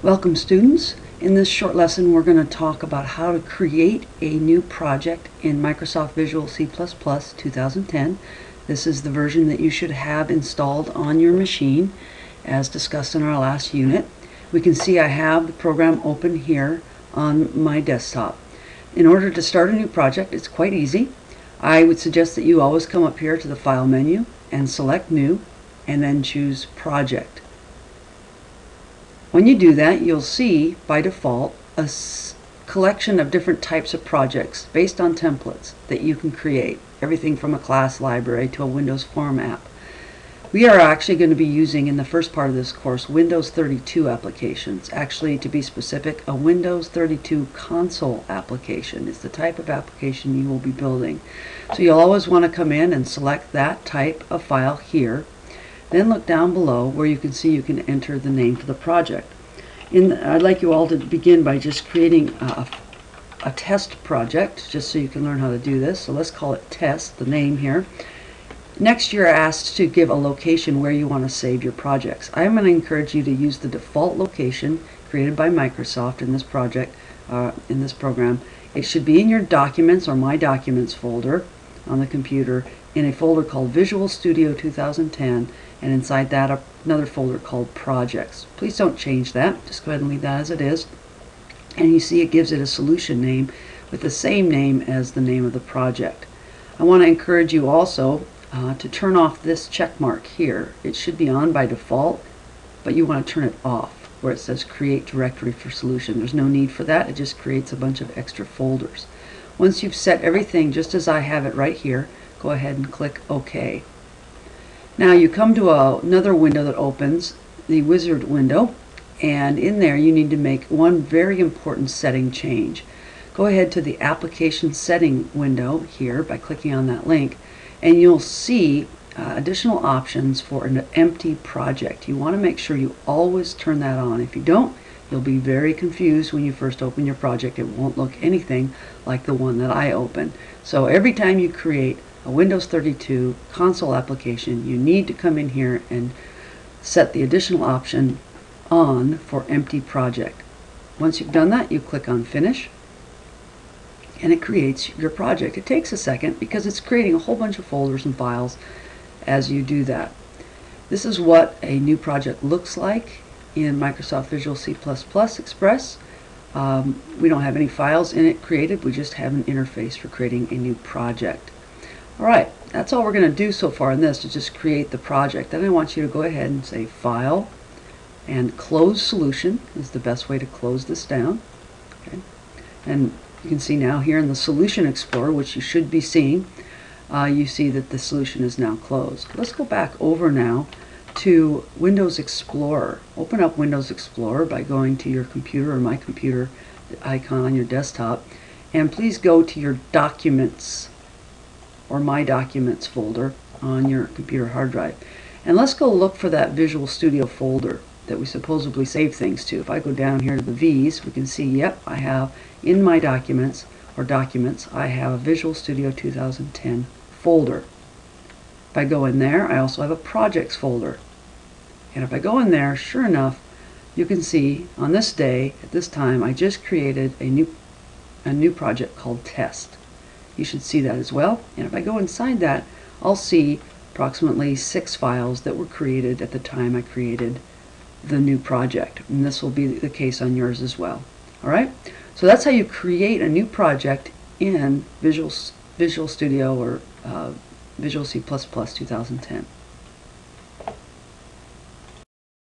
Welcome students. In this short lesson we're going to talk about how to create a new project in Microsoft Visual C++ 2010. This is the version that you should have installed on your machine as discussed in our last unit. We can see I have the program open here on my desktop. In order to start a new project, it's quite easy. I would suggest that you always come up here to the File menu and select New and then choose Project. When you do that, you'll see by default a collection of different types of projects based on templates that you can create. Everything from a class library to a Windows Form app. We are actually going to be using in the first part of this course Windows 32 applications. Actually, to be specific, a Windows 32 console application is the type of application you will be building. So you'll always want to come in and select that type of file here. Then look down below where you can see you can enter the name for the project. I'd like you all to begin by just creating a test project, just so you can learn how to do this. So let's call it test, the name here. Next, you're asked to give a location where you want to save your projects. I'm going to encourage you to use the default location created by Microsoft in this project, in this program. It should be in your Documents or My Documents folder on the computer, in a folder called Visual Studio 2010, and inside that another folder called Projects. Please don't change that, just go ahead and leave that as it is. And you see it gives it a solution name with the same name as the name of the project. I want to encourage you also to turn off this check mark here. It should be on by default, but you want to turn it off where it says Create Directory for Solution. There's no need for that, it just creates a bunch of extra folders. Once you've set everything just as I have it right here, go ahead and click OK. Now you come to another window that opens, the wizard window, and in there you need to make one very important setting change. Go ahead to the application setting window here by clicking on that link, and you'll see additional options for an empty project. You want to make sure you always turn that on. If you don't, you'll be very confused when you first open your project. It won't look anything like the one that I opened. So every time you create a Windows 32 console application, you need to come in here and set the additional option on for empty project. Once you've done that, you click on Finish, and it creates your project. It takes a second because it's creating a whole bunch of folders and files as you do that. This is what a new project looks like in Microsoft Visual C++ Express. We don't have any files in it created, we just have an interface for creating a new project. Alright, that's all we're going to do so far in this, to just create the project. Then I want you to go ahead and say File and Close Solution is the best way to close this down. Okay. And you can see now here in the Solution Explorer, which you should be seeing, you see that the solution is now closed. Let's go back over now to Windows Explorer. Open up Windows Explorer by going to your computer or My Computer icon on your desktop, and please go to your Documents or My Documents folder on your computer hard drive. And let's go look for that Visual Studio folder that we supposedly save things to. If I go down here to the V's, we can see, yep, I have in My Documents or Documents, I have a Visual Studio 2010 folder. If I go in there, I also have a Projects folder. And if I go in there, sure enough, you can see on this day, at this time, I just created a new project called Test. You should see that as well. And if I go inside that, I'll see approximately 6 files that were created at the time I created the new project. And this will be the case on yours as well. Alright? So that's how you create a new project in Visual Studio or Visual C++ 2010.